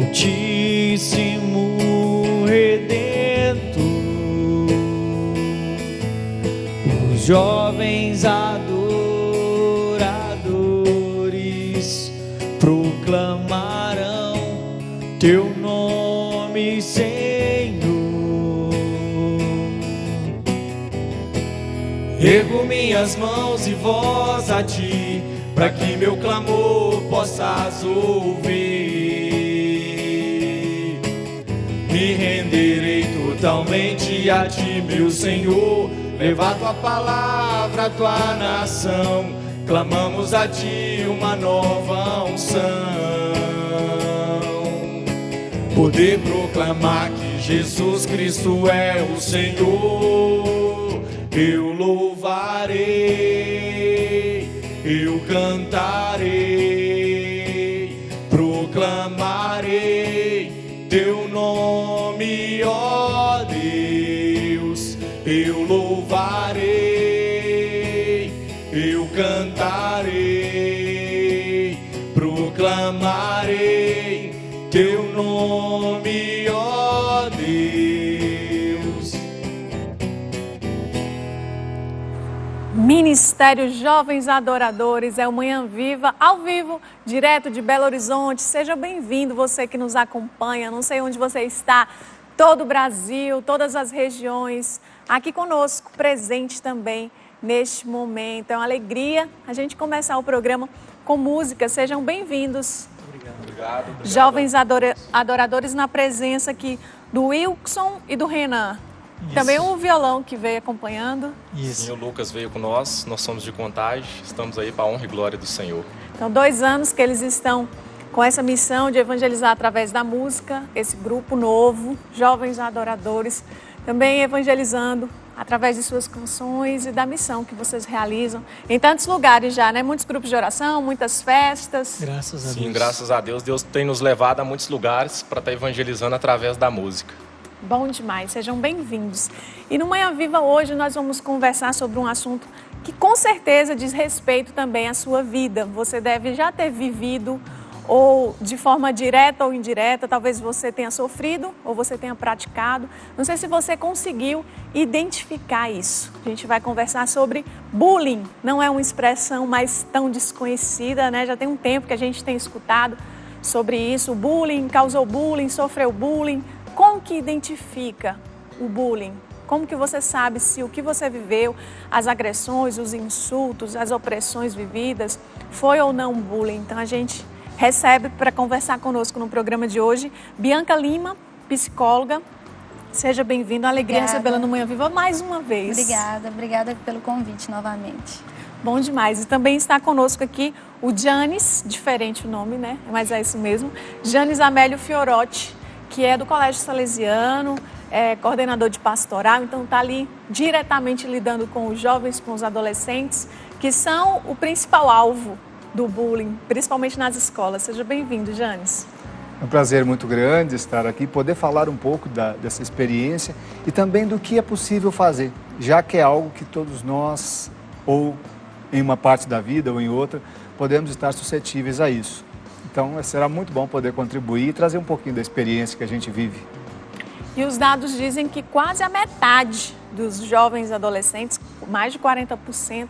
Altíssimo Redentor, os jovens adoradores proclamarão teu nome, Senhor. Ergo minhas mãos e voz a ti, para que meu clamor possas ouvir. Me renderei totalmente a ti, meu Senhor. Levar tua palavra à tua nação. Clamamos a ti uma nova unção. Poder proclamar que Jesus Cristo é o Senhor. Eu louvarei, eu cantarei, proclamarei teu nome, ó Deus. Eu louvarei, eu cantarei, proclamarei teu nome, ó Deus. Ministério Jovens Adoradores, é o Manhã Viva, ao vivo, direto de Belo Horizonte. Seja bem-vindo, você que nos acompanha, não sei onde você está, todo o Brasil, todas as regiões, aqui conosco, presente também neste momento. É uma alegria a gente começar o programa com música. Sejam bem-vindos. Obrigado. Jovens Adoradores, na presença aqui do Wilson e do Renan. Isso. Também o violão que veio acompanhando. Isso. Sim, o Lucas veio com nós somos de Contagem, estamos aí para a honra e glória do Senhor. Então, 2 anos que eles estão com essa missão de evangelizar através da música, esse grupo novo, Jovens Adoradores, também evangelizando através de suas canções e da missão que vocês realizam em tantos lugares já, né? Muitos grupos de oração, muitas festas. Graças a Deus. Sim, graças a Deus. Deus tem nos levado a muitos lugares para estar evangelizando através da música. Bom demais, sejam bem-vindos. E no Manhã Viva hoje nós vamos conversar sobre um assunto que com certeza diz respeito também à sua vida. Você deve já ter vivido, ou de forma direta ou indireta, talvez você tenha sofrido ou você tenha praticado. Não sei se você conseguiu identificar isso. A gente vai conversar sobre bullying. Não é uma expressão mais tão desconhecida, né? Já tem um tempo que a gente tem escutado sobre isso. O bullying, causou bullying, sofreu bullying. Como que identifica o bullying? Como que você sabe se o que você viveu, as agressões, os insultos, as opressões vividas, foi ou não bullying? Então a gente recebe para conversar conosco no programa de hoje Bianca Lima, psicóloga. Seja bem-vinda, alegria recebê-la no Manhã Viva mais uma vez. Obrigada pelo convite novamente. Bom demais. E também está conosco aqui o Janis, diferente o nome, né? Mas é isso mesmo. Janis Amélio Fiorotti, que é do Colégio Salesiano, é coordenador de pastoral, então está ali diretamente lidando com os jovens, com os adolescentes, que são o principal alvo do bullying, principalmente nas escolas. Seja bem-vindo, Janis. É um prazer muito grande estar aqui, poder falar um pouco dessa experiência e também do que é possível fazer, já que é algo que todos nós, ou em uma parte da vida ou em outra, podemos estar suscetíveis a isso. Então, será muito bom poder contribuir e trazer um pouquinho da experiência que a gente vive. E os dados dizem que quase a metade dos jovens adolescentes, mais de 40%,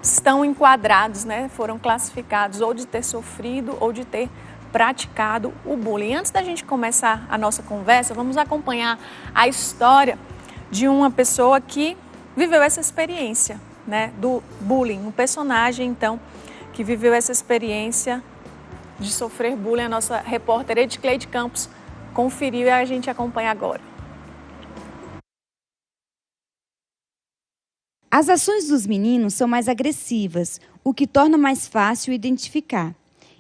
estão enquadrados, né? Foram classificados ou de ter sofrido ou de ter praticado o bullying. Antes da gente começar a nossa conversa, vamos acompanhar a história de uma pessoa que viveu essa experiência, né? Do bullying. Um personagem, então, que viveu essa experiência de sofrer bullying. A nossa repórter Edicleide Campos conferiu e a gente acompanha agora. As ações dos meninos são mais agressivas, o que torna mais fácil identificar.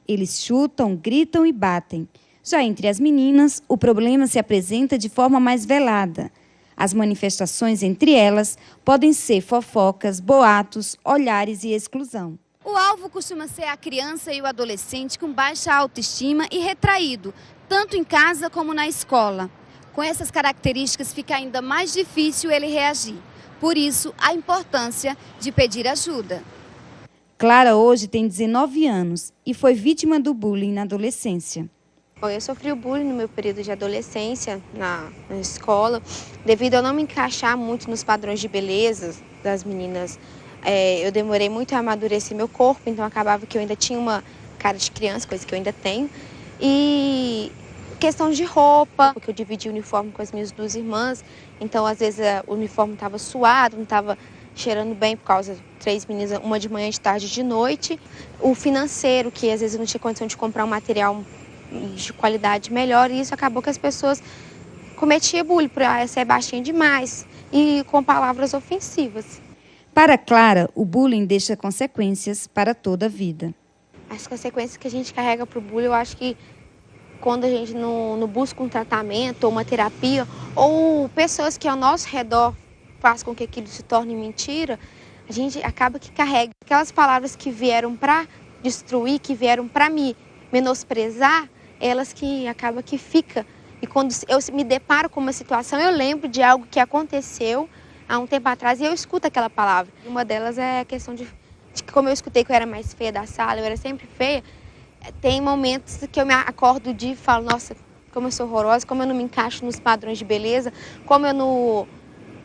Eles chutam, gritam e batem. Já entre as meninas, o problema se apresenta de forma mais velada. As manifestações entre elas podem ser fofocas, boatos, olhares e exclusão. O alvo costuma ser a criança e o adolescente com baixa autoestima e retraído, tanto em casa como na escola. Com essas características fica ainda mais difícil ele reagir. Por isso, a importância de pedir ajuda. Clara hoje tem 19 anos e foi vítima do bullying na adolescência. Bom, eu sofri o bullying no meu período de adolescência na escola, devido a eu não me encaixar muito nos padrões de beleza das meninas. Eu demorei muito a amadurecer meu corpo, então acabava que eu ainda tinha uma cara de criança, coisa que eu ainda tenho. E questão de roupa, porque eu dividi o uniforme com as minhas duas irmãs, então às vezes o uniforme estava suado, não estava cheirando bem por causa de 3 meninas, uma de manhã, de tarde e de noite. O financeiro, que às vezes eu não tinha condição de comprar um material de qualidade melhor, e isso acabou que as pessoas cometiam bullying por ser baixinha demais e com palavras ofensivas. Para Clara, o bullying deixa consequências para toda a vida. As consequências que a gente carrega para o bullying, eu acho que quando a gente não busca um tratamento ou uma terapia, ou pessoas que ao nosso redor fazem com que aquilo se torne mentira, a gente acaba que carrega aquelas palavras que vieram para destruir, que vieram para me menosprezar, elas que acaba que fica. E quando eu me deparo com uma situação, eu lembro de algo que aconteceu há um tempo atrás e eu escuto aquela palavra. Uma delas é a questão de que, como eu escutei que eu era mais feia da sala, eu era sempre feia, tem momentos que eu me acordo do dia e falo, nossa, como eu sou horrorosa, como eu não me encaixo nos padrões de beleza, como eu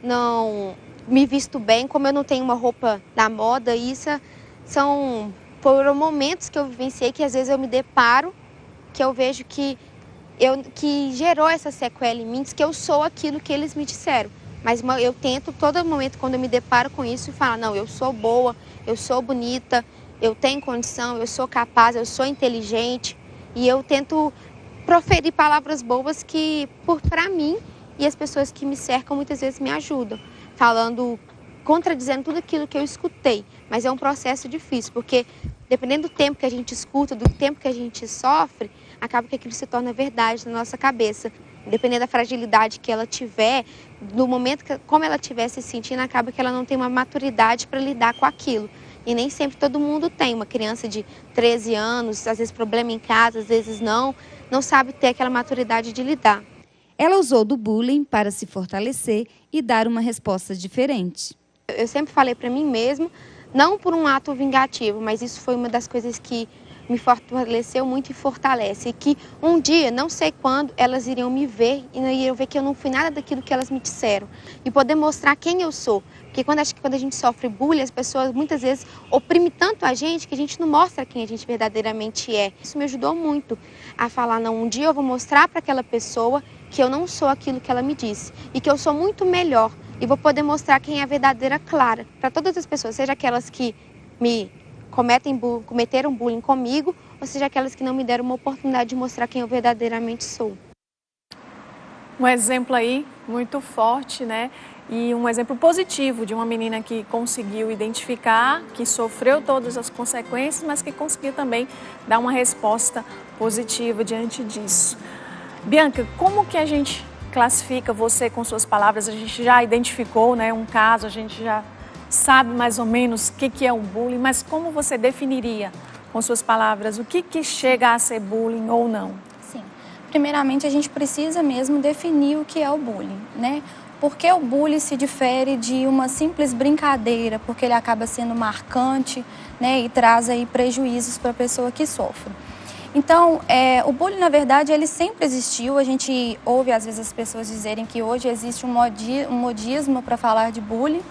não me visto bem, como eu não tenho uma roupa da moda. Isso foram momentos que eu vivenciei que às vezes eu me deparo, que eu vejo que gerou essa sequela em mim, que eu sou aquilo que eles me disseram. Mas eu tento, todo momento, quando eu me deparo com isso, falar, não, eu sou boa, eu sou bonita, eu tenho condição, eu sou capaz, eu sou inteligente. E eu tento proferir palavras boas que, para mim, e as pessoas que me cercam muitas vezes me ajudam. Contradizendo tudo aquilo que eu escutei. Mas é um processo difícil, porque dependendo do tempo que a gente escuta, do tempo que a gente sofre, acaba que aquilo se torna verdade na nossa cabeça. Dependendo da fragilidade que ela tiver, no momento como ela estiver se sentindo, acaba que ela não tem uma maturidade para lidar com aquilo. E nem sempre todo mundo tem. Uma criança de 13 anos, às vezes problema em casa, às vezes não sabe ter aquela maturidade de lidar. Ela usou do bullying para se fortalecer e dar uma resposta diferente. Eu sempre falei para mim mesmo, não por um ato vingativo, mas isso foi uma das coisas que me fortaleceu muito e fortalece. E que um dia, não sei quando, elas iriam me ver e iriam ver que eu não fui nada daquilo que elas me disseram. E poder mostrar quem eu sou. Porque quando a gente sofre bullying, as pessoas muitas vezes oprimem tanto a gente que a gente não mostra quem a gente verdadeiramente é. Isso me ajudou muito a falar, não, um dia eu vou mostrar para aquela pessoa que eu não sou aquilo que ela me disse. E que eu sou muito melhor. E vou poder mostrar quem é a verdadeira Clara. Para todas as pessoas, seja aquelas que me cometeram bullying comigo, ou seja aquelas que não me deram uma oportunidade de mostrar quem eu verdadeiramente sou. Um exemplo aí muito forte, né? E um exemplo positivo de uma menina que conseguiu identificar, que sofreu todas as consequências, mas que conseguiu também dar uma resposta positiva diante disso. Bianca, como que a gente classifica você com suas palavras? A gente já identificou, né, um caso, a gente já sabe mais ou menos o que é um bullying, mas como você definiria com suas palavras o que chega a ser bullying ou não? Sim. Primeiramente, a gente precisa mesmo definir o que é o bullying, né? Porque o bullying se difere de uma simples brincadeira, porque ele acaba sendo marcante, né, e traz aí prejuízos para a pessoa que sofre. Então, o bullying, na verdade, ele sempre existiu. A gente ouve, às vezes, as pessoas dizerem que hoje existe um modismo para falar de bullying,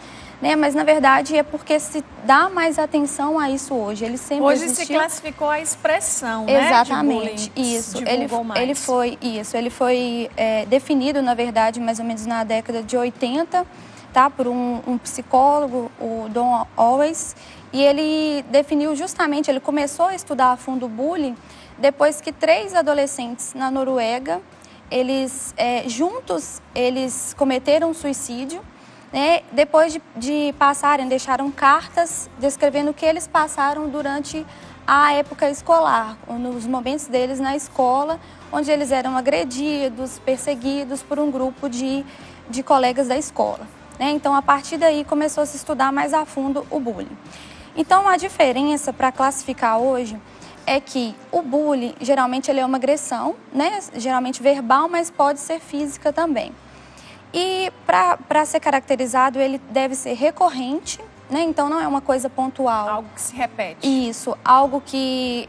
né? Mas, na verdade, é porque se dá mais atenção a isso hoje. Ele sempre hoje existiu. Se classificou a expressão, exatamente, né, de bullying. Isso. Ele foi definido, na verdade, mais ou menos na década de 80, tá? Por um psicólogo, o Don Always. E ele definiu justamente, ele começou a estudar a fundo o bullying depois que 3 adolescentes na Noruega, juntos, eles cometeram suicídio, né? Depois de deixaram cartas descrevendo o que eles passaram durante a época escolar, nos momentos deles na escola, onde eles eram agredidos, perseguidos por um grupo de colegas da escola, né? Então, a partir daí, começou a se estudar mais a fundo o bullying. Então, a diferença para classificar hoje é que o bullying, geralmente, ele é uma agressão, né? Geralmente verbal, mas pode ser física também. E para ser caracterizado, ele deve ser recorrente, né? Então, não é uma coisa pontual. Algo que se repete. Isso, algo que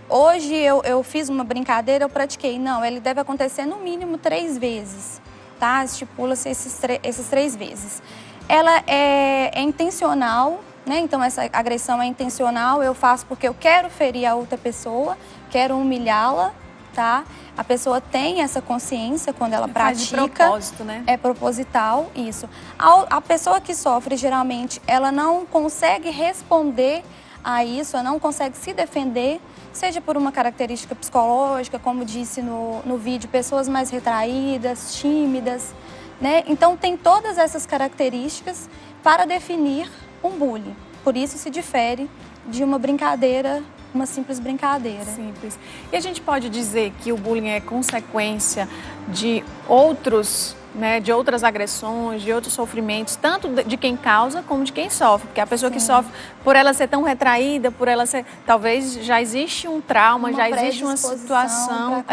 hoje eu fiz uma brincadeira, eu pratiquei. Não, ele deve acontecer no mínimo 3 vezes, tá? Estipula-se esses 3 vezes. Ela é intencional, né? Então, essa agressão é intencional, eu faço porque eu quero ferir a outra pessoa, quero humilhá-la, tá? A pessoa tem essa consciência quando ela pratica. De propósito, né? É proposital, isso. A pessoa que sofre, geralmente, ela não consegue responder a isso, ela não consegue se defender, seja por uma característica psicológica, como disse no vídeo, pessoas mais retraídas, tímidas, né? Então, tem todas essas características para definir um bullying. Por isso, se difere de uma brincadeira, uma simples brincadeira. Simples. E a gente pode dizer que o bullying é consequência de outros, né, de outras agressões, de outros sofrimentos, tanto de quem causa como de quem sofre. Porque a pessoa que sofre, por ela ser tão retraída, por ela ser... Talvez já existe um trauma, já existe uma situação,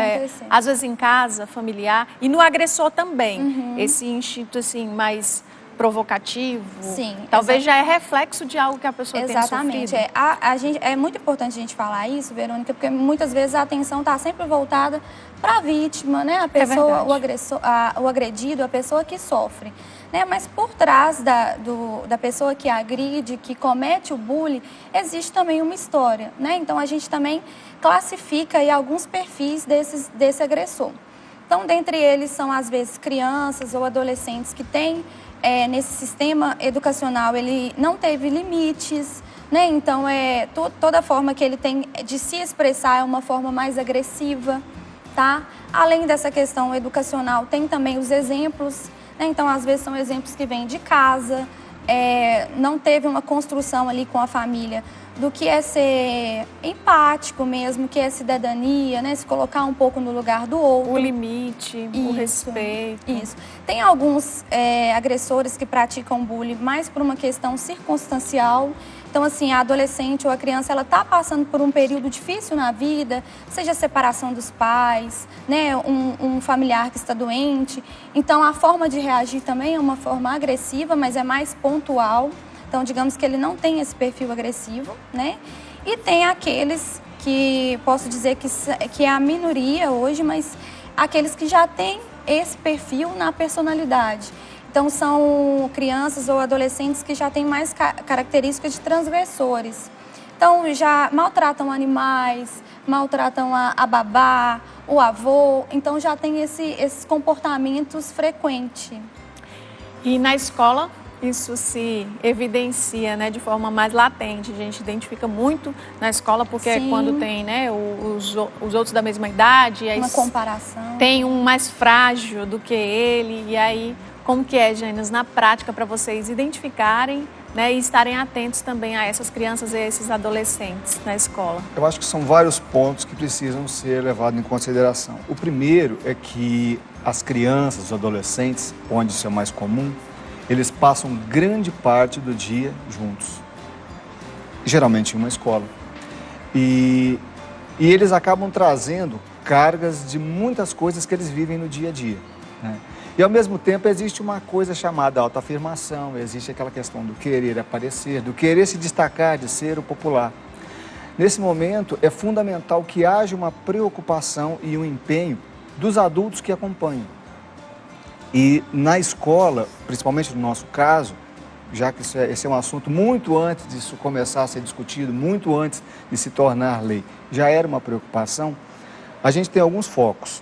às vezes em casa, familiar, e no agressor também. Esse instinto, assim, mais provocativo. Sim, talvez já é reflexo de algo que a pessoa tem sofrido. Exatamente. É muito importante a gente falar isso, Verônica, porque muitas vezes a atenção está sempre voltada para a vítima, né? A pessoa, o agressor, o agredido, a pessoa que sofre. Né? Mas por trás da pessoa que agride, que comete o bullying, existe também uma história, né? Então a gente também classifica aí alguns perfis desse agressor. Então, dentre eles são, às vezes, crianças ou adolescentes que têm, nesse sistema educacional, ele não teve limites, né? Então, toda forma que ele tem de se expressar é uma forma mais agressiva, tá? Além dessa questão educacional, tem também os exemplos, né? Então, às vezes, são exemplos que vêm de casa, não teve uma construção ali com a família do que é ser empático mesmo, que é cidadania, né? Se colocar um pouco no lugar do outro. O limite, o respeito. Isso. Tem alguns agressores que praticam bullying mais por uma questão circunstancial. Então, assim, a adolescente ou a criança, ela está passando por um período difícil na vida, seja a separação dos pais, né? Um familiar que está doente. Então, a forma de reagir também é uma forma agressiva, mas é mais pontual. Então, digamos que ele não tem esse perfil agressivo, né? E tem aqueles que, posso dizer que é a minoria hoje, mas aqueles que já têm esse perfil na personalidade. Então, são crianças ou adolescentes que já têm mais características de transgressores. Então, já maltratam animais, maltratam a babá, o avô. Então, já tem esses comportamentos frequentes. E na escola, isso se evidencia, né, de forma mais latente. A gente identifica muito na escola, porque é quando tem, né, os outros da mesma idade. Aí uma comparação. Tem um mais frágil do que ele. E aí, como que é, Gênesis, na prática, para vocês identificarem, né, e estarem atentos também a essas crianças e a esses adolescentes na escola? Eu acho que são vários pontos que precisam ser levados em consideração. O primeiro é que as crianças, os adolescentes, onde isso é mais comum, eles passam grande parte do dia juntos, geralmente em uma escola. E eles acabam trazendo cargas de muitas coisas que eles vivem no dia a dia, né? E ao mesmo tempo existe uma coisa chamada autoafirmação, existe aquela questão do querer aparecer, do querer se destacar, de ser o popular. Nesse momento é fundamental que haja uma preocupação e um empenho dos adultos que acompanham. E na escola, principalmente no nosso caso, já que esse é um assunto muito antes disso começar a ser discutido, muito antes de se tornar lei, já era uma preocupação, a gente tem alguns focos.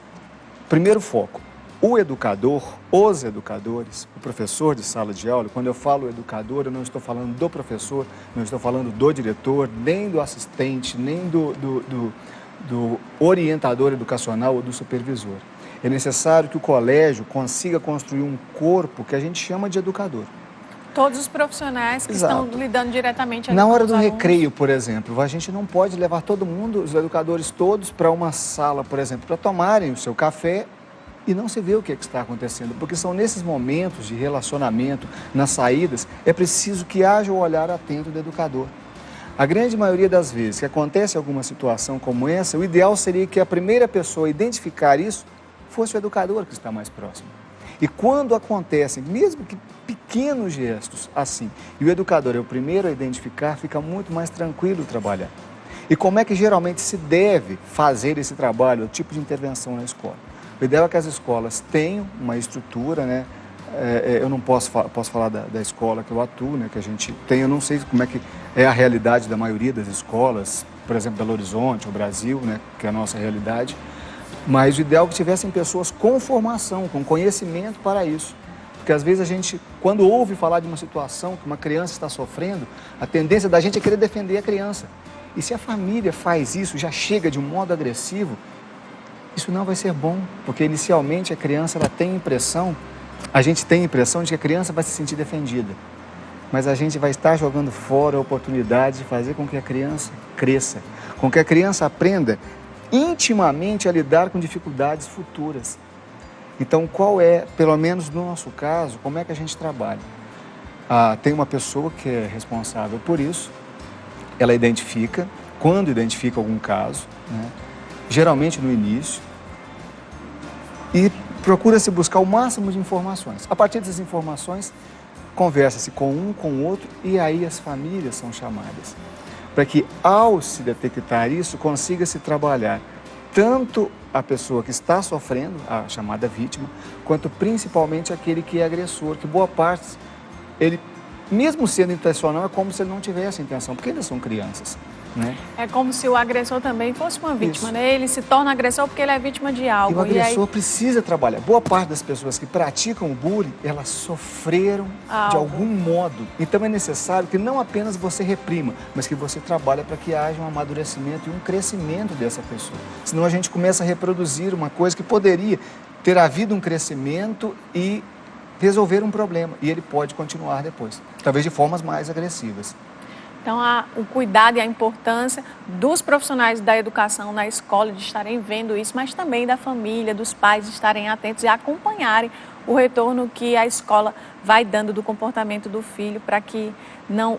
Primeiro foco, o educador, os educadores, o professor de sala de aula. Quando eu falo educador, eu não estou falando do professor, não estou falando do diretor, nem do assistente, nem do orientador educacional ou do supervisor. É necessário que o colégio consiga construir um corpo que a gente chama de educador. Todos os profissionais que estão lidando diretamente ali na hora com os do alunos. recreio, por exemplo, a gente não pode levar todo mundo, os educadores todos, para uma sala, por exemplo, para tomarem o seu café e não se vê o que está acontecendo, porque são nesses momentos de relacionamento, nas saídas, é preciso que haja o olhar atento do educador. A grande maioria das vezes que acontece alguma situação como essa, o ideal seria que a primeira pessoa a identificar isso fosse o educador que está mais próximo. E quando acontecem, mesmo que pequenos gestos assim, e o educador é o primeiro a identificar, fica muito mais tranquilo trabalhar. E como é que geralmente se deve fazer esse trabalho, o tipo de intervenção na escola? O ideal é que as escolas tenham uma estrutura, né? Eu não posso falar da escola que eu atuo, né? Que a gente tem, eu não sei como é que é a realidade da maioria das escolas, por exemplo, Belo Horizonte, o Brasil, né? Que é a nossa realidade. Mas o ideal é que tivessem pessoas com formação, com conhecimento para isso. Porque às vezes a gente, quando ouve falar de uma situação que uma criança está sofrendo, a tendência da gente é querer defender a criança. E se a família faz isso, já chega de um modo agressivo, isso não vai ser bom. Porque inicialmente a criança ela tem impressão, a gente tem a impressão de que a criança vai se sentir defendida. Mas a gente vai estar jogando fora a oportunidade de fazer com que a criança cresça, com que a criança aprenda intimamente a lidar com dificuldades futuras. Então, qual é, pelo menos no nosso caso, como é que a gente trabalha? Tem uma pessoa que é responsável por isso, ela identifica, quando identifica algum caso, né, geralmente no início, e procura-se buscar o máximo de informações. A partir dessas informações, conversa-se com um, com o outro, e aí as famílias são chamadas. Para que, ao se detectar isso, consiga-se trabalhar tanto a pessoa que está sofrendo, a chamada vítima, quanto principalmente aquele que é agressor, que boa parte, ele, mesmo sendo intencional, é como se ele não tivesse intenção, porque ainda são crianças. Né? É como se o agressor também fosse uma vítima, né? Ele se torna agressor porque ele é vítima de algo. E o agressor precisa trabalhar. Boa parte das pessoas que praticam o bullying, elas sofreram de algum modo. Então é necessário que não apenas você reprima, mas que você trabalhe para que haja um amadurecimento e um crescimento dessa pessoa. Senão a gente começa a reproduzir uma coisa que poderia ter havido um crescimento e resolver um problema. E ele pode continuar depois, talvez de formas mais agressivas. Então, o cuidado e a importância dos profissionais da educação na escola, de estarem vendo isso, mas também da família, dos pais, de estarem atentos e acompanharem o retorno que a escola vai dando do comportamento do filho para que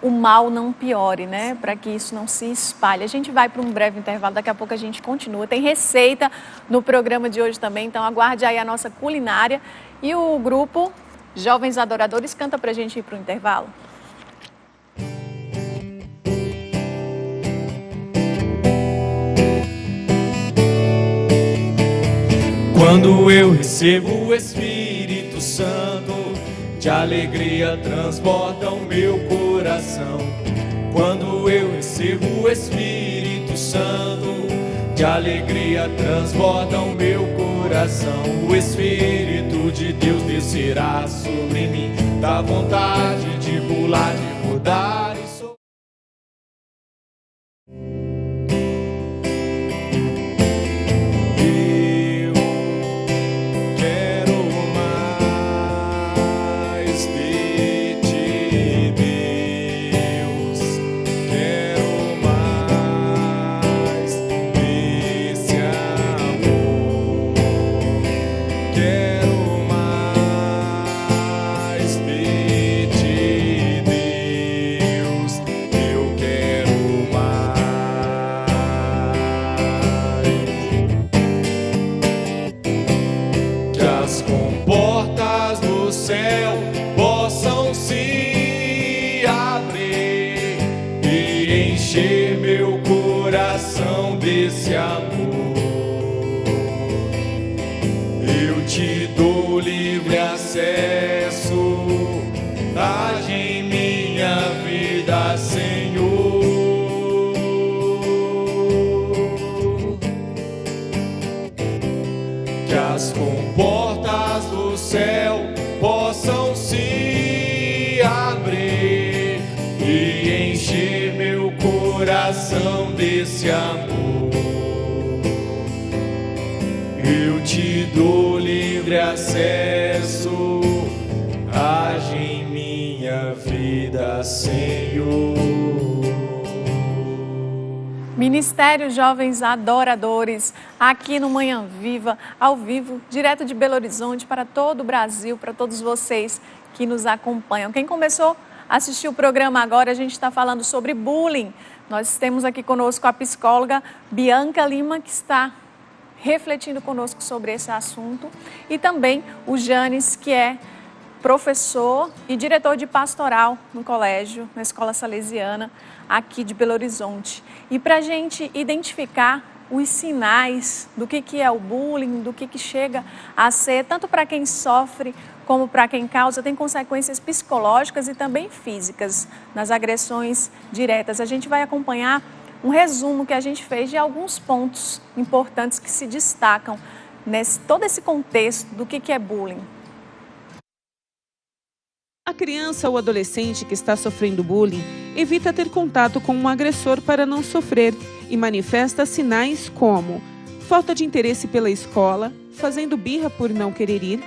o mal não piore, né? Para que isso não se espalhe. A gente vai para um breve intervalo, daqui a pouco a gente continua. Tem receita no programa de hoje também, então aguarde aí a nossa culinária. E o grupo Jovens Adoradores canta para a gente ir para o intervalo. Quando eu recebo o Espírito Santo, de alegria transborda o meu coração. Quando eu recebo o Espírito Santo, de alegria transborda o meu coração. O Espírito de Deus descerá sobre mim, dá vontade de pular, de rodar e desse amor. Eu te dou livre acesso, age em minha vida, Senhor. Que as comportas do céu possam se abrir e encher meu coração desse amor. Eu te dou livre acesso, age em minha vida, Senhor. Ministério Jovens Adoradores, aqui no Manhã Viva, ao vivo, direto de Belo Horizonte, para todo o Brasil, para todos vocês que nos acompanham. Quem começou a assistir o programa agora, a gente está falando sobre bullying. Nós temos aqui conosco a psicóloga Bianca Lima, que está refletindo conosco sobre esse assunto, e também o Janes, que é professor e diretor de pastoral no colégio, na Escola Salesiana, aqui de Belo Horizonte. E para a gente identificar os sinais do que é o bullying, do que chega a ser, tanto para quem sofre como para quem causa, tem consequências psicológicas e também físicas nas agressões diretas. A gente vai acompanhar um resumo que a gente fez de alguns pontos importantes que se destacam nesse todo esse contexto do que é bullying. A criança ou adolescente que está sofrendo bullying evita ter contato com um agressor para não sofrer e manifesta sinais como falta de interesse pela escola, fazendo birra por não querer ir,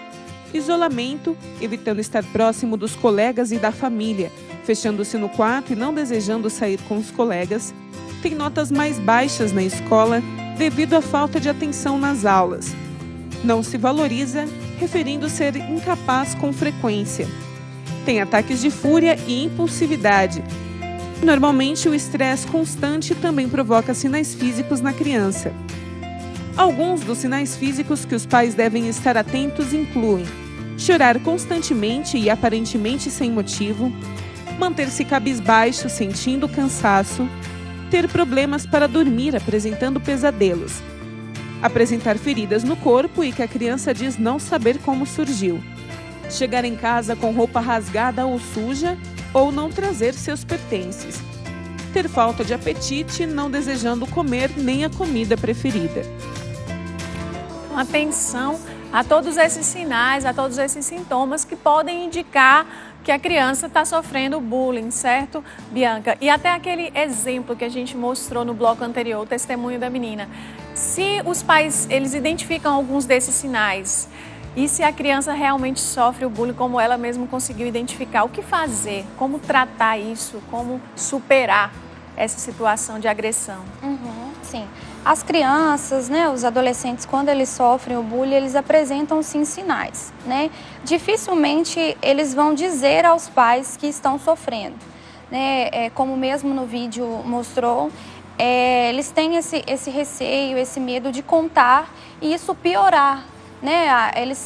isolamento, evitando estar próximo dos colegas e da família, fechando-se no quarto e não desejando sair com os colegas, tem notas mais baixas na escola devido à falta de atenção nas aulas, não se valoriza, referindo ser incapaz com frequência. Tem ataques de fúria e impulsividade. Normalmente, o estresse constante também provoca sinais físicos na criança. Alguns dos sinais físicos que os pais devem estar atentos incluem chorar constantemente e aparentemente sem motivo, manter-se cabisbaixo, sentindo cansaço, ter problemas para dormir, apresentando pesadelos, apresentar feridas no corpo e que a criança diz não saber como surgiu, chegar em casa com roupa rasgada ou suja ou não trazer seus pertences, ter falta de apetite, não desejando comer nem a comida preferida. Atenção a todos esses sinais, a todos esses sintomas que podem indicar que a criança está sofrendo bullying, certo, Bianca? E até aquele exemplo que a gente mostrou no bloco anterior, o testemunho da menina. Se os pais, eles identificam alguns desses sinais, e se a criança realmente sofre o bullying, como ela mesma conseguiu identificar, o que fazer? Como tratar isso? Como superar essa situação de agressão? Sim. As crianças, né, os adolescentes, quando eles sofrem o bullying, eles apresentam sim sinais, né? Dificilmente eles vão dizer aos pais que estão sofrendo, né? Como mesmo no vídeo mostrou, eles têm esse receio, esse medo de contar e isso piorar, né? Eles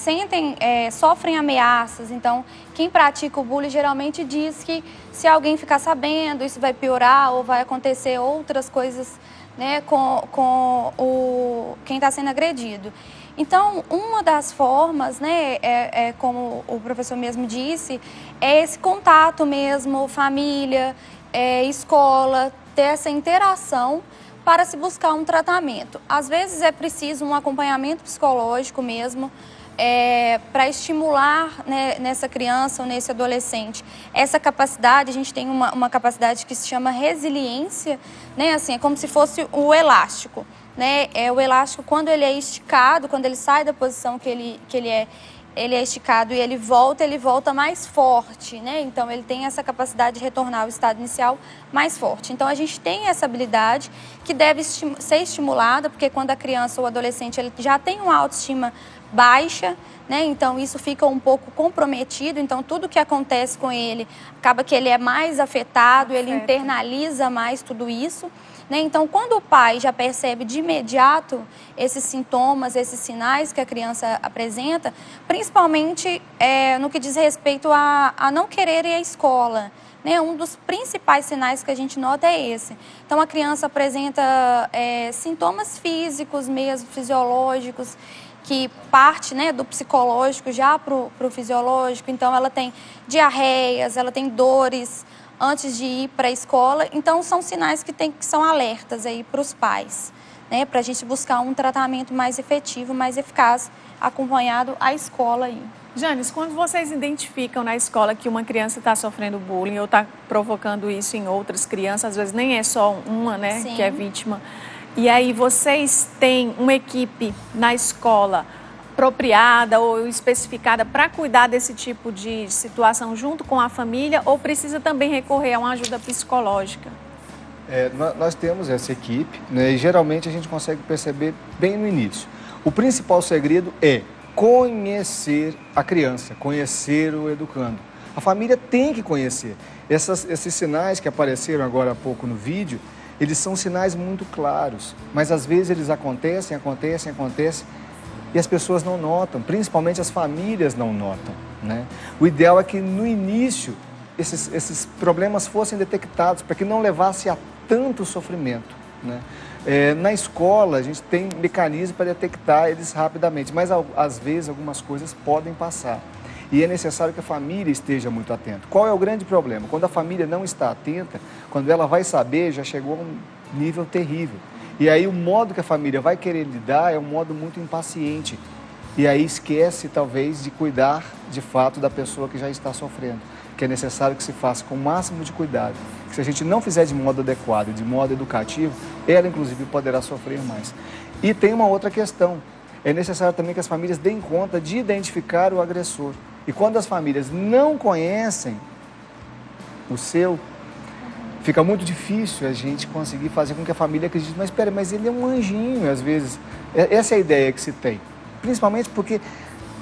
sofrem ameaças, então quem pratica o bullying geralmente diz que se alguém ficar sabendo, isso vai piorar ou vai acontecer outras coisas, né, com quem está sendo agredido. Então, uma das formas, né, como o professor mesmo disse, é esse contato mesmo, família, escola, ter essa interação para se buscar um tratamento. Às vezes é preciso um acompanhamento psicológico mesmo, para estimular, né, nessa criança ou nesse adolescente essa capacidade. A gente tem uma capacidade que se chama resiliência, né, assim, é como se fosse o elástico, né, o elástico quando ele é esticado, quando ele sai da posição que ele é esticado e ele volta mais forte, né? Então ele tem essa capacidade de retornar ao estado inicial mais forte. Então a gente tem essa habilidade que deve ser estimulada, porque quando a criança ou adolescente ele já tem uma autoestima baixa, né? Então isso fica um pouco comprometido, então tudo que acontece com ele acaba que ele é mais afetado, ele internaliza mais tudo isso, né? Então quando o pai já percebe de imediato esses sintomas, esses sinais que a criança apresenta, principalmente no que diz respeito a não querer ir à escola, né? Um dos principais sinais que a gente nota é esse. Então a criança apresenta sintomas físicos mesmo, fisiológicos, que parte, né, do psicológico já para o fisiológico. Então ela tem diarreias, ela tem dores antes de ir para a escola. Então são sinais que são alertas aí para os pais, né, para a gente buscar um tratamento mais efetivo, mais eficaz, acompanhado à escola aí. Janes, quando vocês identificam na escola que uma criança está sofrendo bullying ou está provocando isso em outras crianças, às vezes nem é só uma, né, Sim. que é vítima, e aí vocês têm uma equipe na escola apropriada ou especificada para cuidar desse tipo de situação junto com a família, ou precisa também recorrer a uma ajuda psicológica? Nós temos essa equipe, né, e geralmente a gente consegue perceber bem no início. O principal segredo é conhecer a criança, conhecer o educando. A família tem que conhecer. Esses sinais que apareceram agora há pouco no vídeo, eles são sinais muito claros, mas às vezes eles acontecem, e as pessoas não notam, principalmente as famílias não notam, né? O ideal é que no início esses problemas fossem detectados, para que não levasse a tanto sofrimento, né? Na escola a gente tem mecanismos para detectar eles rapidamente, mas às vezes algumas coisas podem passar. E é necessário que a família esteja muito atenta. Qual é o grande problema? Quando a família não está atenta, quando ela vai saber, já chegou a um nível terrível. E aí o modo que a família vai querer lidar é um modo muito impaciente. E aí esquece, talvez, de cuidar, de fato, da pessoa que já está sofrendo. Que é necessário que se faça com o máximo de cuidado. Que se a gente não fizer de modo adequado, de modo educativo, ela, inclusive, poderá sofrer mais. E tem uma outra questão. É necessário também que as famílias deem conta de identificar o agressor. E quando as famílias não conhecem o seu, fica muito difícil a gente conseguir fazer com que a família acredite, mas espera, mas ele é um anjinho, às vezes. Essa é a ideia que se tem. Principalmente porque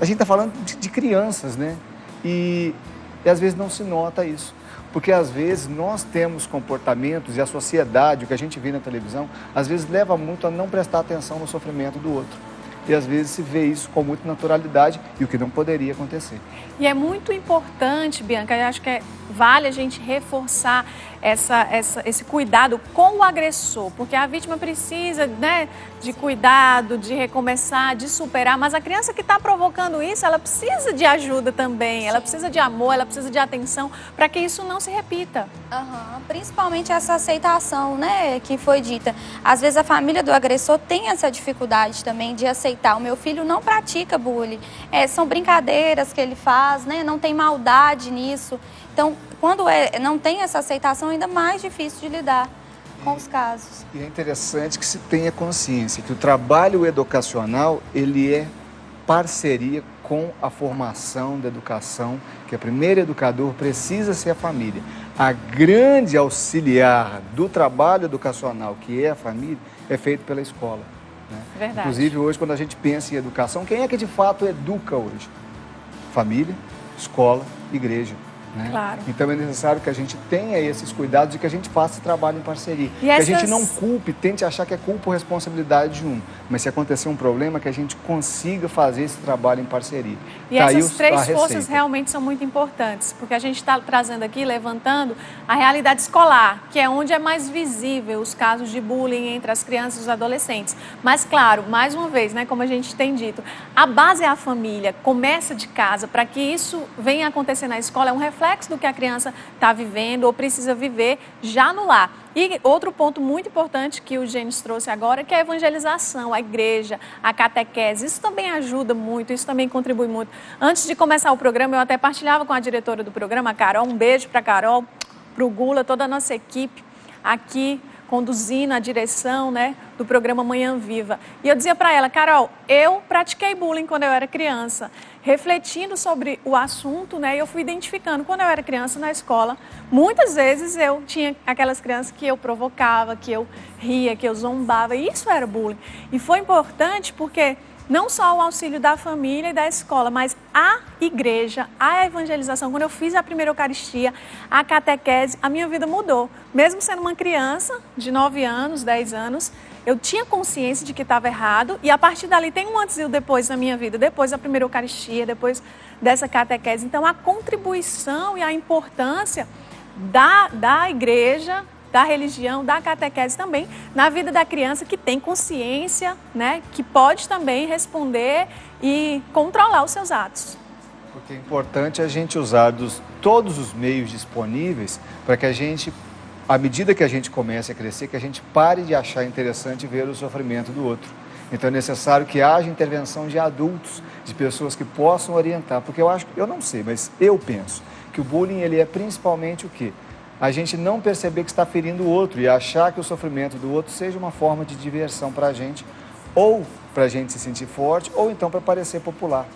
a gente está falando de crianças, né? E às vezes não se nota isso. Porque às vezes nós temos comportamentos e a sociedade, o que a gente vê na televisão, às vezes leva muito a não prestar atenção no sofrimento do outro. E às vezes se vê isso com muita naturalidade e o que não poderia acontecer. E é muito importante, Bianca, eu acho que vale a gente reforçar esse cuidado com o agressor, porque a vítima precisa, né, de cuidado, de recomeçar, de superar, mas a criança que está provocando isso, ela precisa de ajuda também, ela precisa de amor, ela precisa de atenção para que isso não se repita. Principalmente essa aceitação, né, que foi dita. Às vezes a família do agressor tem essa dificuldade também de aceitar. O meu filho não pratica bullying, são brincadeiras que ele faz, né, não tem maldade nisso. Então, quando não tem essa aceitação, é ainda mais difícil de lidar com os casos. E é interessante que se tenha consciência que o trabalho educacional, ele é parceria com a formação da educação, que o primeiro educador precisa ser a família. A grande auxiliar do trabalho educacional, que é a família, é feito pela escola, né? Verdade. Inclusive, hoje, quando a gente pensa em educação, quem é que de fato educa hoje? Família, escola, igreja. Né? Claro. Então é necessário que a gente tenha esses cuidados e que a gente faça esse trabalho em parceria. E que a gente não culpe, tente achar que é culpa ou responsabilidade de um. Mas se acontecer um problema, que a gente consiga fazer esse trabalho em parceria. E essas três forças realmente são muito importantes, porque a gente está trazendo aqui, levantando a realidade escolar, que é onde é mais visível os casos de bullying entre as crianças e os adolescentes. Mas claro, mais uma vez, né, como a gente tem dito, a base é a família, começa de casa, para que isso venha acontecer na escola, é um reflexo do que a criança está vivendo ou precisa viver já no lar. E outro ponto muito importante que o Gênesis trouxe agora, que é a evangelização, a igreja, a catequese. Isso também ajuda muito, isso também contribui muito. Antes de começar o programa, eu até partilhava com a diretora do programa, a Carol. Um beijo para a Carol, para o Gula, toda a nossa equipe aqui, conduzindo a direção, né, do programa Manhã Viva. E eu dizia para ela, Carol, eu pratiquei bullying quando eu era criança. Refletindo sobre o assunto, né, eu fui identificando, quando eu era criança na escola, muitas vezes eu tinha aquelas crianças que eu provocava, que eu ria, que eu zombava, e isso era bullying. E foi importante porque não só o auxílio da família e da escola, mas a igreja, a evangelização. Quando eu fiz a primeira Eucaristia, a catequese, a minha vida mudou. Mesmo sendo uma criança de 9 anos, 10 anos, eu tinha consciência de que estava errado e a partir dali tem um antes e um depois na minha vida. Depois da primeira Eucaristia, depois dessa catequese. Então, a contribuição e a importância da igreja, da religião, da catequese também, na vida da criança que tem consciência, né, que pode também responder e controlar os seus atos. Porque é importante a gente usar todos os meios disponíveis para que a gente, à medida que a gente comece a crescer, que a gente pare de achar interessante ver o sofrimento do outro. Então é necessário que haja intervenção de adultos, de pessoas que possam orientar, porque eu não sei, mas eu penso que o bullying ele é principalmente o quê? A gente não perceber que está ferindo o outro e achar que o sofrimento do outro seja uma forma de diversão para a gente, ou para a gente se sentir forte, ou então para parecer popular.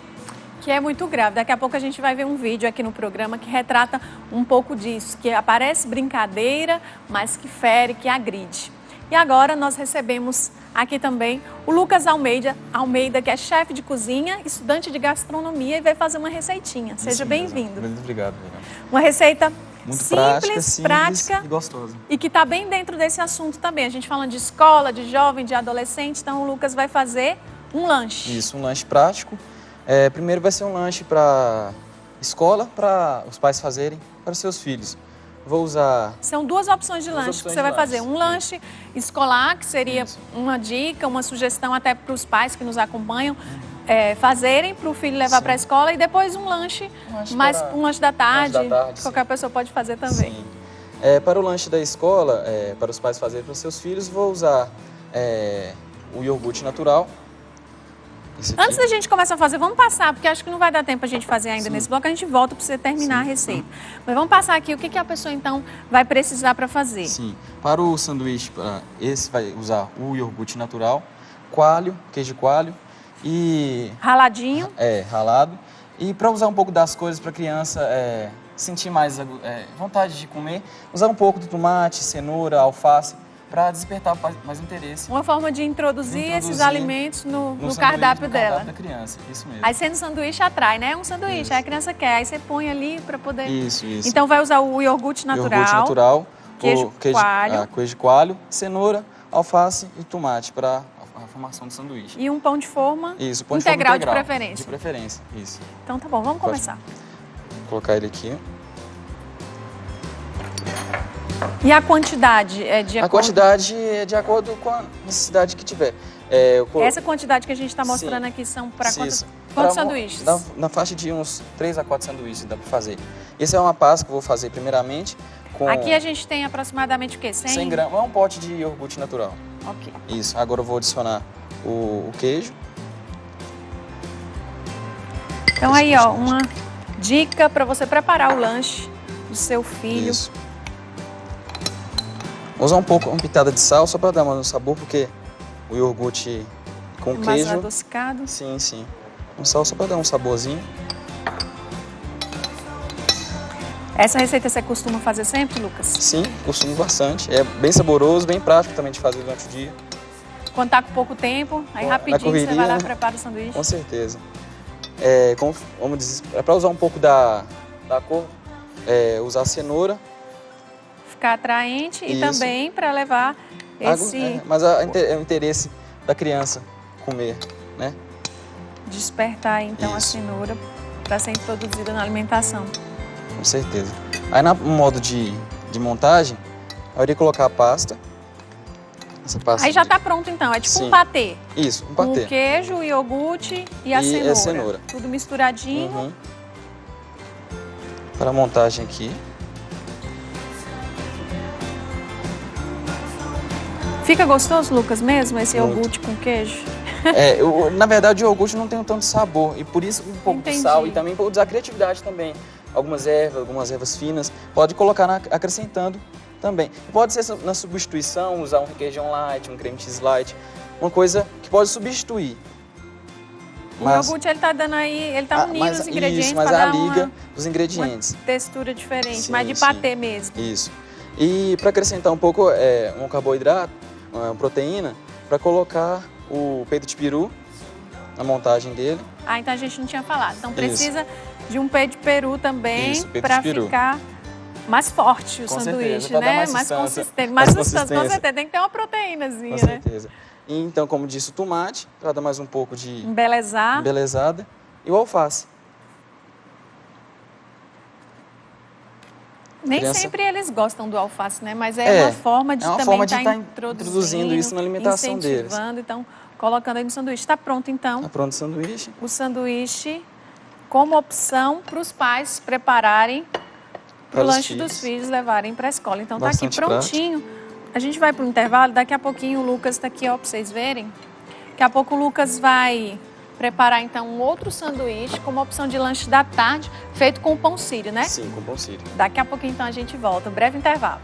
Que é muito grave. Daqui a pouco a gente vai ver um vídeo aqui no programa que retrata um pouco disso, que aparece brincadeira, mas que fere, que agride. E agora nós recebemos aqui também o Lucas Almeida, que é chefe de cozinha, estudante de gastronomia e vai fazer uma receitinha. Seja bem-vindo. Muito obrigado. Uma receita muito simples, prática e gostosa. E que está bem dentro desse assunto também. A gente falando de escola, de jovem, de adolescente, então o Lucas vai fazer Um lanche. Isso, um lanche prático. Primeiro vai ser um lanche para escola, para os pais fazerem para os seus filhos. Vou usar... São duas opções de lanche que você vai fazer. Um lanche escolar, que seria uma dica, uma sugestão até para os pais que nos acompanham fazerem para o filho levar para a escola, e depois um lanche da tarde, que qualquer pessoa pode fazer também. Sim. Para o lanche da escola, para os pais fazerem para os seus filhos, vou usar o iogurte natural. Antes da gente começar a fazer, vamos passar, porque acho que não vai dar tempo a gente fazer ainda nesse bloco, a gente volta para você terminar a receita. Mas vamos passar aqui o que a pessoa então vai precisar para fazer. Sim, para o sanduíche, esse vai usar o iogurte natural, coalho, queijo coalho e... Raladinho. Ralado. E para usar um pouco das coisas para a criança sentir mais vontade de comer, usar um pouco de tomate, cenoura, alface, para despertar mais interesse. Uma forma de introduzir esses alimentos no cardápio dela. Da criança, isso mesmo. Aí sendo sanduíche atrai, né? Um sanduíche, aí a criança quer, aí você põe ali para poder... Isso. Então vai usar o iogurte natural, queijo coalho, cenoura, alface e tomate para a formação do sanduíche. E um pão de forma integral, integral de preferência. De preferência, isso. Então tá bom, vamos começar. Vou colocar ele aqui. E a quantidade é de acordo? A quantidade é de acordo com a necessidade que tiver. Essa quantidade que a gente está mostrando aqui são para quantos sanduíches? Na faixa de uns 3 a 4 sanduíches dá para fazer. Essa é uma pasta que eu vou fazer primeiramente. Aqui a gente tem aproximadamente o quê? 100 gramas. É um pote de iogurte natural. Ok. Isso. Agora eu vou adicionar o queijo. Então aí, ó, uma dica para você preparar o lanche do seu filho. Isso. Vou usar uma pitada de sal só para dar um sabor, porque o iogurte com queijo... Mais adocicado. Sim. Um sal só para dar um saborzinho. Essa receita você costuma fazer sempre, Lucas? Sim, costumo bastante. É bem saboroso, bem prático também de fazer durante o dia. Quando tá com pouco tempo, aí rapidinho correria, você vai lá e prepara o sanduíche. Com certeza. Vamos dizer, para usar um pouco da cor, usar cenoura. Ficar atraente. Isso. E também para levar esse... mas é o interesse da criança comer, né? Despertar então a cenoura para ser introduzida na alimentação. Com certeza. Aí no modo de montagem, eu iria colocar a pasta. Essa pasta aí já está pronto então, é tipo um patê. Isso, um patê. Com o queijo, o iogurte e a cenoura. Tudo misturadinho. Para a montagem aqui. Fica gostoso, Lucas, mesmo, esse iogurte com queijo? Na verdade, o iogurte não tem tanto sabor. E por isso um pouco de sal. E também pode usar criatividade também. Algumas ervas finas. Pode colocar acrescentando também. Pode ser na substituição, usar um requeijão light, um creme cheese light. Uma coisa que pode substituir. O iogurte, ele tá dando aí, ele tá unindo os ingredientes para dar os ingredientes. Uma textura diferente, mas de patê mesmo. Isso. E para acrescentar um pouco um carboidrato, uma proteína, para colocar o peito de peru na montagem dele. Então a gente não tinha falado. Então precisa de um peito de peru também para ficar mais forte o sanduíche, né? Mais consistente. Mais sustância, com certeza. Tem que ter uma proteínazinha, com certeza. E então, como disse, o tomate, para dar mais um pouco de embelezada, e o alface. Nem sempre eles gostam do alface, né? Mas é uma forma de também estar introduzindo isso na alimentação deles. Então, colocando aí no sanduíche. Está pronto, então? Está pronto o sanduíche. O sanduíche como opção para os pais prepararem para o lanche dos filhos, levarem para a escola. Então, está aqui prontinho. Prático. A gente vai para o intervalo. Daqui a pouquinho o Lucas está aqui, ó, para vocês verem. Daqui a pouco o Lucas vai preparar, então, um outro sanduíche como opção de lanche da tarde, feito com pão sírio, né? Sim, com pão sírio. Daqui a pouquinho, então, a gente volta. Um breve intervalo.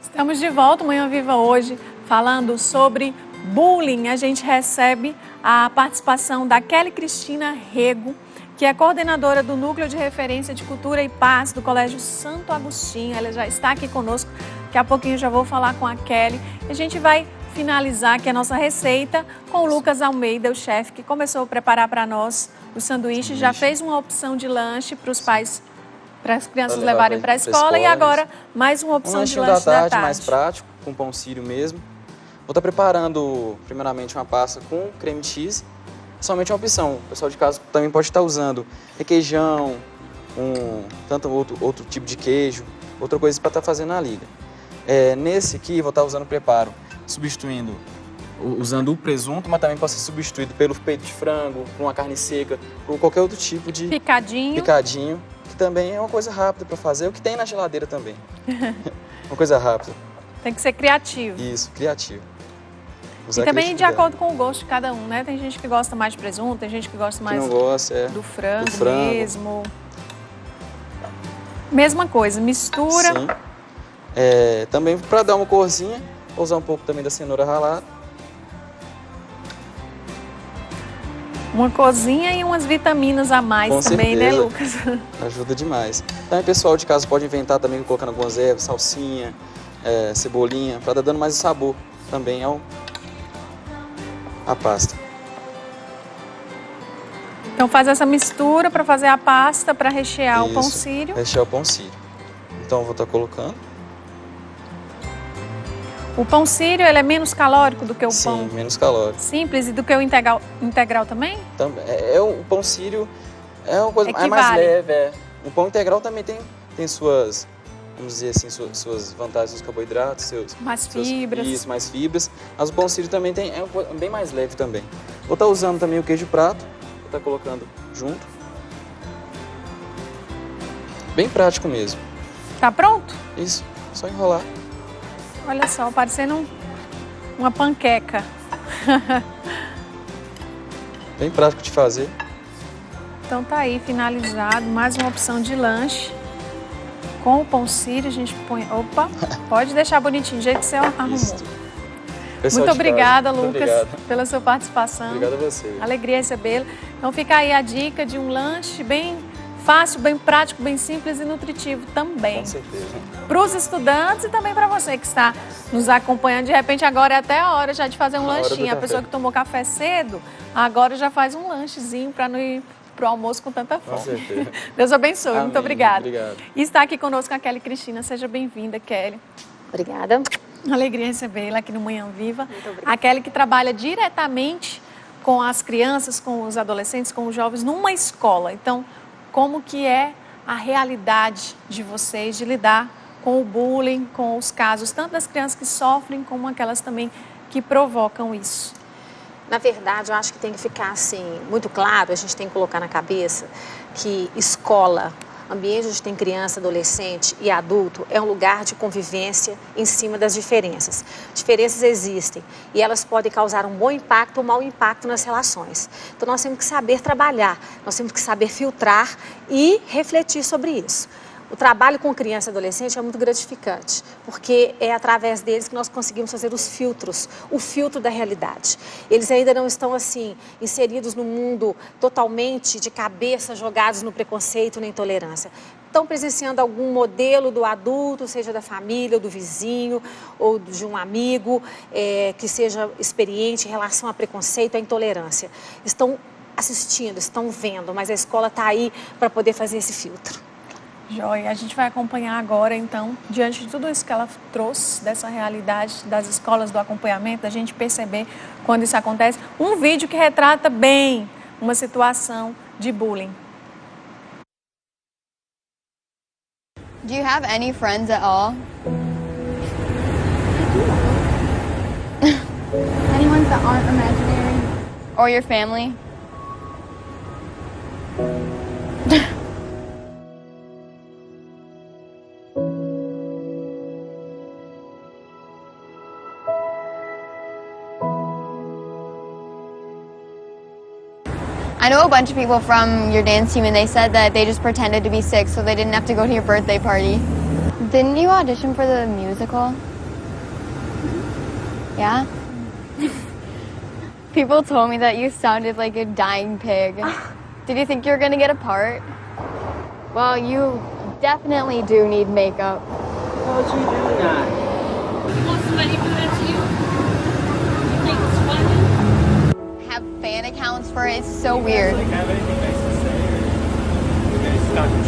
Estamos de volta, Manhã Viva hoje, falando sobre bullying. A gente recebe a participação da Kelly Cristina Rego, que é coordenadora do Núcleo de Referência de Cultura e Paz do Colégio Santo Agostinho. Ela já está aqui conosco. Daqui a pouquinho eu já vou falar com a Kelly. A gente vai finalizar aqui a nossa receita com o Lucas Almeida, o chefe, que começou a preparar para nós o sanduíche. Já fez uma opção de lanche para os pais para as crianças levarem para a escola e agora mais uma opção de lanche da tarde. Mais prático, com pão sírio mesmo. Vou estar preparando primeiramente uma pasta com creme cheese, somente uma opção. O pessoal de casa também pode estar usando requeijão, tanto outro tipo de queijo, outra coisa para estar fazendo na liga. Nesse aqui vou estar usando o preparo, usando o presunto, mas também pode ser substituído pelo peito de frango, por uma carne seca, por qualquer outro tipo de picadinho, que também é uma coisa rápida para fazer, o que tem na geladeira também. Uma coisa rápida. Tem que ser criativo. Isso, criativo. E também de acordo com o gosto de cada um, né? Tem gente que gosta mais de presunto, tem gente que gosta mais do frango mesmo. Mesma coisa, mistura. Sim. Também para dar uma corzinha, vou usar um pouco também da cenoura ralada. Uma cozinha e umas vitaminas a mais com também, certeza, né, Lucas? Ajuda demais. Também o pessoal de casa pode inventar também colocando algumas ervas, salsinha, cebolinha, para dar dando mais sabor também a pasta. Então faz essa mistura para fazer a pasta, para rechear o pão sírio. Rechear o pão sírio. Então eu vou estar colocando. O pão sírio, ele é menos calórico do que o pão? Sim, menos calórico. Simples. E do que o integral também? Também. O pão sírio é uma coisa mais leve. O pão integral também tem suas, vamos dizer assim, suas vantagens, seus carboidratos, mais fibras. Isso, mais fibras. Mas o pão sírio também é bem mais leve também. Vou estar usando também o queijo prato. Vou estar colocando junto. Bem prático mesmo. Tá pronto? Isso, só enrolar. Olha só, parecendo uma panqueca. Bem prático de fazer. Então tá aí, finalizado. Mais uma opção de lanche. Com o pão sírio, a gente põe... Opa, pode deixar bonitinho, do jeito que você arrumou. Muito obrigada, Lucas, pela sua participação. Obrigado a você. Alegria recebê-lo. Então fica aí a dica de um lanche bem fácil, bem prático, bem simples e nutritivo também. Com certeza. Para os estudantes e também para você que está nos acompanhando. De repente agora é até a hora já de fazer um lanchinho. A pessoa que tomou café cedo, agora já faz um lanchezinho para não ir para o almoço com tanta fome. Com certeza. Deus abençoe. Amém. Muito obrigada. Obrigado. E está aqui conosco a Kelly Cristina. Seja bem-vinda, Kelly. Obrigada. Alegria recebê-la aqui no Manhã Viva. A Kelly que trabalha diretamente com as crianças, com os adolescentes, com os jovens numa escola. Então, como que é a realidade de vocês de lidar com o bullying, com os casos, tanto das crianças que sofrem, como aquelas também que provocam isso? Na verdade, eu acho que tem que ficar assim, muito claro, a gente tem que colocar na cabeça que escola, ambiente onde tem criança, adolescente e adulto, é um lugar de convivência em cima das diferenças. Diferenças existem e elas podem causar um bom impacto ou um mau impacto nas relações. Então nós temos que saber trabalhar, nós temos que saber filtrar e refletir sobre isso. O trabalho com criança e adolescente é muito gratificante, porque é através deles que nós conseguimos fazer os filtros, o filtro da realidade. Eles ainda não estão, assim, inseridos no mundo totalmente de cabeça, jogados no preconceito, na intolerância. Estão presenciando algum modelo do adulto, seja da família, ou do vizinho, ou de um amigo, que seja experiente em relação a preconceito, à intolerância. Estão assistindo, estão vendo, mas a escola está aí para poder fazer esse filtro. Joia, a gente vai acompanhar agora, então, diante de tudo isso que ela trouxe, dessa realidade das escolas do acompanhamento, da gente perceber quando isso acontece, um vídeo que retrata bem uma situação de bullying. Do you have any friends at all? Any ones that aren't imaginary? Or your family? I know a bunch of people from your dance team and they said that they just pretended to be sick so they didn't have to go to your birthday party. Didn't you audition for the musical? Yeah? People told me that you sounded like a dying pig. Did you think you were going to get a part? Well, you definitely do need makeup. Why would you do that? Want somebody to do that to you? You think it's funny? Have fan accounts for it. It's so weird. Like, have anything nice to say? Or you guys talking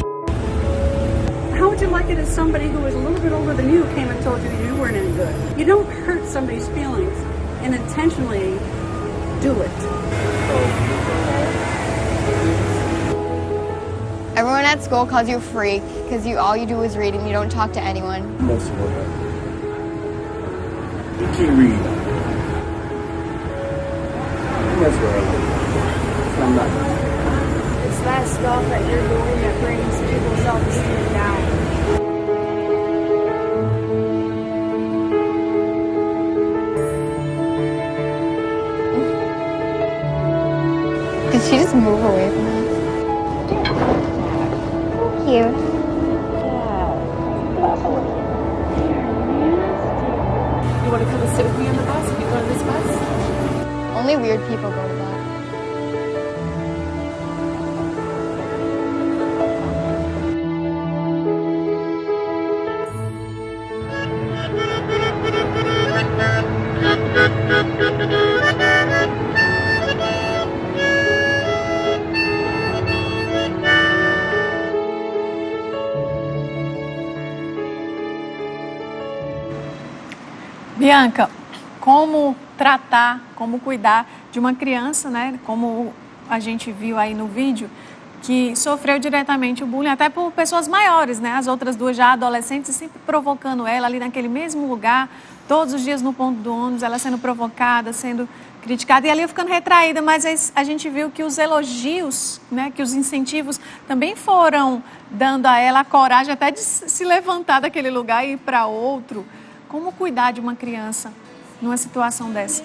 you like it as somebody who is a little bit older than you came and told you you weren't any good? You don't hurt somebody's feelings and intentionally do it. Everyone at school calls you a freak because all you do is read and you don't talk to anyone. Most of them. You can read. That's where I live. I'm not. It's that stuff that you're doing that brings people's self-esteem down. Did she just move away from us? Thank you. You want to come and sit with me on the bus if you go on this bus? Only weird people go to that. Bianca, como tratar, como cuidar de uma criança, né? Como a gente viu aí no vídeo, que sofreu diretamente o bullying, até por pessoas maiores, né? As outras duas já adolescentes, sempre provocando ela ali naquele mesmo lugar, todos os dias no ponto do ônibus, ela sendo provocada, sendo criticada, e ali eu ficando retraída, mas a gente viu que os elogios, né, que os incentivos também foram dando a ela a coragem até de se levantar daquele lugar e ir para outro. Como cuidar de uma criança numa situação dessa?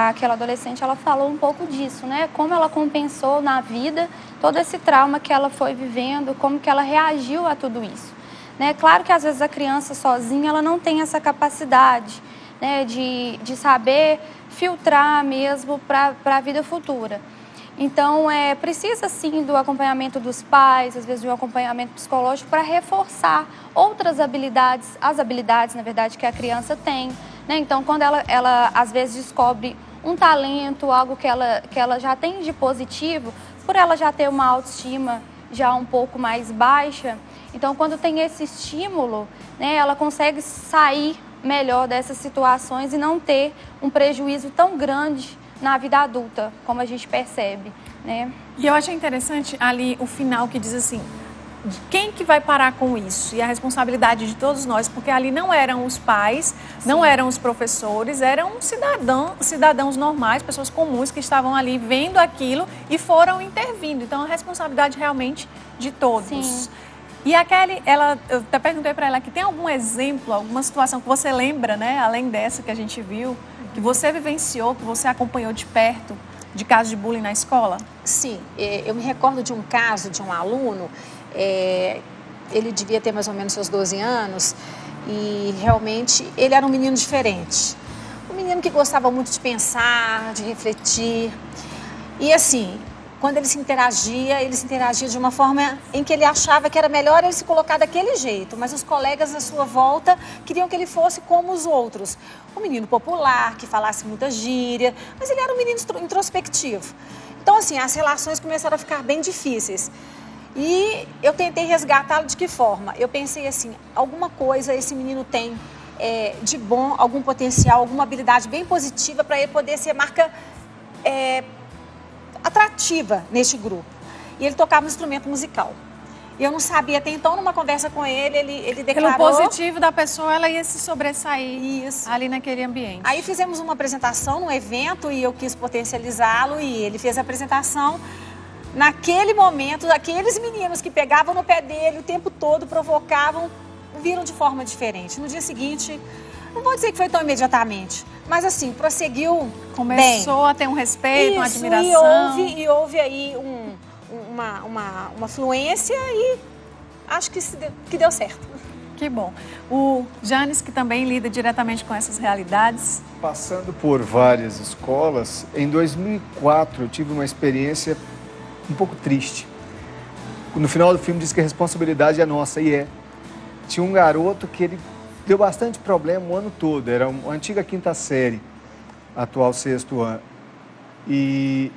Aquela adolescente, ela falou um pouco disso, né? Como ela compensou na vida todo esse trauma que ela foi vivendo, como que ela reagiu a tudo isso. Né? Claro que às vezes a criança sozinha, ela não tem essa capacidade, né, de saber filtrar mesmo para a vida futura. Então, precisa sim do acompanhamento dos pais, às vezes de um acompanhamento psicológico para reforçar outras habilidades, as habilidades, na verdade, que a criança tem. Né? Então, quando ela às vezes descobre um talento, algo que ela já tem de positivo, por ela já ter uma autoestima já um pouco mais baixa, então, quando tem esse estímulo, né, ela consegue sair melhor dessas situações e não ter um prejuízo tão grande na vida adulta, como a gente percebe, né? E eu achei interessante ali o final que diz assim, quem que vai parar com isso? E a responsabilidade de todos nós, porque ali não eram os pais, sim, não eram os professores, eram cidadãos normais, pessoas comuns que estavam ali vendo aquilo e foram intervindo. Então, a responsabilidade realmente de todos. Sim. E a Kelly, eu até perguntei para ela que tem algum exemplo, alguma situação que você lembra, né, além dessa que a gente viu, que você vivenciou, que você acompanhou de perto, de casos de bullying na escola? Sim, eu me recordo de um caso de um aluno, ele devia ter mais ou menos seus 12 anos e realmente ele era um menino diferente. Um menino que gostava muito de pensar, de refletir e assim, quando ele se interagia de uma forma em que ele achava que era melhor ele se colocar daquele jeito, mas os colegas à sua volta queriam que ele fosse como os outros. Um menino popular, que falasse muita gíria, mas ele era um menino introspectivo. Então, assim, as relações começaram a ficar bem difíceis. E eu tentei resgatá-lo de que forma? Eu pensei assim, alguma coisa esse menino tem de bom, algum potencial, alguma habilidade bem positiva para ele poder ser marca atrativa neste grupo. E ele tocava um instrumento musical. E eu não sabia, até então, numa conversa com ele declarou... Pelo positivo da pessoa, ela ia se sobressair ali naquele ambiente. Aí fizemos uma apresentação num evento e eu quis potencializá-lo e ele fez a apresentação. Naquele momento, aqueles meninos que pegavam no pé dele o tempo todo, provocavam, viram de forma diferente. No dia seguinte, não vou dizer que foi tão imediatamente, mas assim, prosseguiu Começou bem. A ter um respeito, uma admiração. E houve aí uma fluência e acho que deu certo. Que bom. O Janes, que também lida diretamente com essas realidades. Passando por várias escolas, em 2004 eu tive uma experiência um pouco triste. No final do filme diz que a responsabilidade é nossa, e é. Tinha um garoto que ele deu bastante problema o ano todo, era uma antiga quinta série, atual sexto ano. E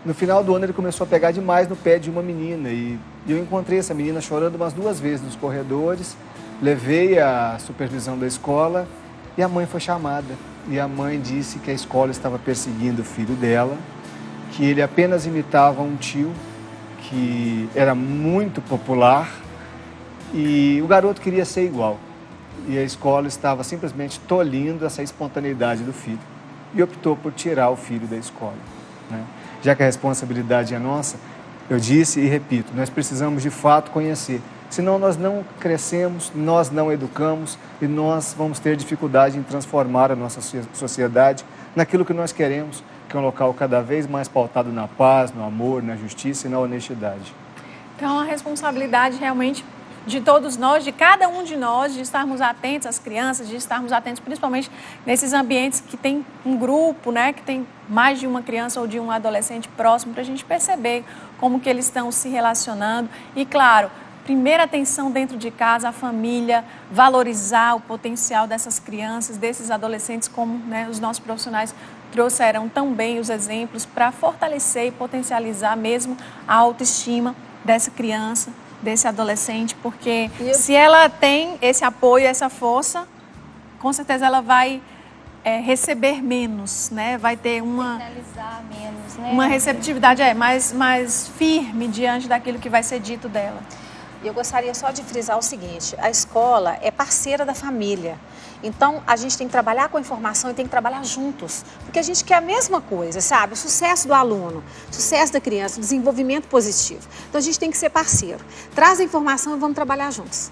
no final do ano ele começou a pegar demais no pé de uma menina e E eu encontrei essa menina chorando umas 2 vezes nos corredores, levei a supervisão da escola e a mãe foi chamada. E a mãe disse que a escola estava perseguindo o filho dela, que ele apenas imitava um tio que era muito popular e o garoto queria ser igual. E a escola estava simplesmente tolhindo essa espontaneidade do filho e optou por tirar o filho da escola, né? Já que a responsabilidade é nossa, eu disse e repito, nós precisamos de fato conhecer. Senão nós não crescemos, nós não educamos e nós vamos ter dificuldade em transformar a nossa sociedade naquilo que nós queremos, que é um local cada vez mais pautado na paz, no amor, na justiça e na honestidade. Então, a responsabilidade realmente de todos nós, de cada um de nós, de estarmos atentos às crianças, de estarmos atentos principalmente nesses ambientes que tem um grupo, né, que tem mais de uma criança ou de um adolescente próximo, para a gente perceber como que eles estão se relacionando. E, claro, primeira atenção dentro de casa, a família, valorizar o potencial dessas crianças, desses adolescentes, como, né, os nossos profissionais trouxeram também os exemplos para fortalecer e potencializar mesmo a autoestima dessa criança, desse adolescente, porque se ela tem esse apoio, essa força, com certeza ela vai receber menos, né? Vai ter uma menos, né? Uma receptividade mais firme diante daquilo que vai ser dito dela. E eu gostaria só de frisar o seguinte, a escola é parceira da família. Então, a gente tem que trabalhar com a informação e tem que trabalhar juntos. Porque a gente quer a mesma coisa, sabe? O sucesso do aluno, o sucesso da criança, o desenvolvimento positivo. Então, a gente tem que ser parceiro. Traz a informação e vamos trabalhar juntos.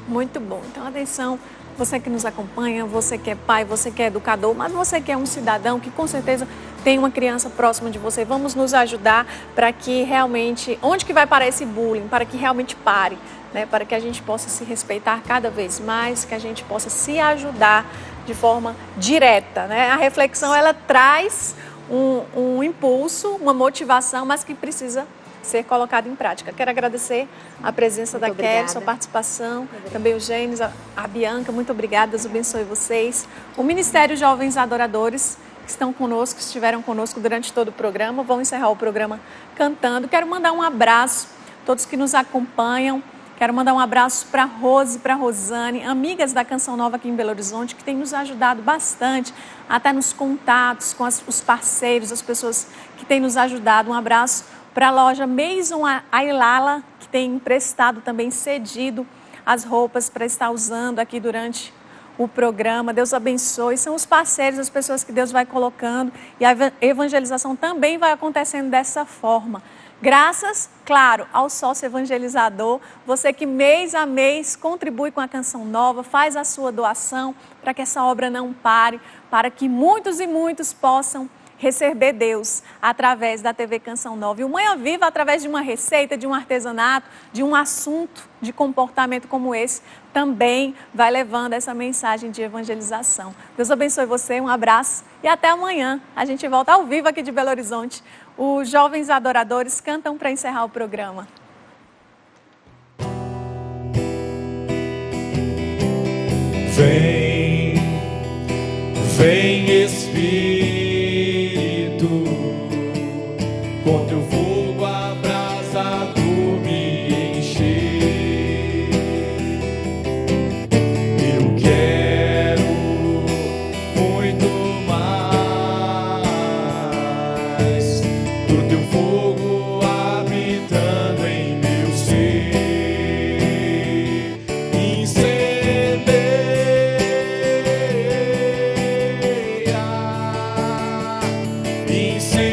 Muito bom. Então, atenção, você que nos acompanha, você que é pai, você que é educador, mas você que é um cidadão que com certeza tem uma criança próxima de você. Vamos nos ajudar para que realmente, onde que vai parar esse bullying? Para que realmente pare. Né, para que a gente possa se respeitar cada vez mais, que a gente possa se ajudar de forma direta. Né? A reflexão, ela traz um impulso, uma motivação, mas que precisa ser colocada em prática. Quero agradecer a presença da Kelly, sua participação, também o Gênesis, a Bianca, muito obrigada, Deus abençoe vocês. O Ministério Jovens Adoradores, que estão conosco, que estiveram conosco durante todo o programa, vão encerrar o programa cantando. Quero mandar um abraço a todos que nos acompanham. Quero mandar um abraço para a Rose, para a Rosane, amigas da Canção Nova aqui em Belo Horizonte, que têm nos ajudado bastante, até nos contatos com os parceiros, as pessoas que têm nos ajudado. Um abraço para a loja Maison Ailala, que tem emprestado também, cedido as roupas para estar usando aqui durante o programa. Deus abençoe. São os parceiros, as pessoas que Deus vai colocando, e a evangelização também vai acontecendo dessa forma. Graças, claro, ao sócio evangelizador, você que mês a mês contribui com a Canção Nova, faz a sua doação para que essa obra não pare, para que muitos e muitos possam receber Deus através da TV Canção Nova. E o Manhã Viva, através de uma receita, de um artesanato, de um assunto de comportamento como esse, também vai levando essa mensagem de evangelização. Deus abençoe você, um abraço e até amanhã. A gente volta ao vivo aqui de Belo Horizonte. Os Jovens Adoradores cantam para encerrar o programa. Vem, vem Espírito, com teu fogo abrasador me encher. Eu quero muito mais do teu fogo habitando em meu ser. Incendeia, incendeia.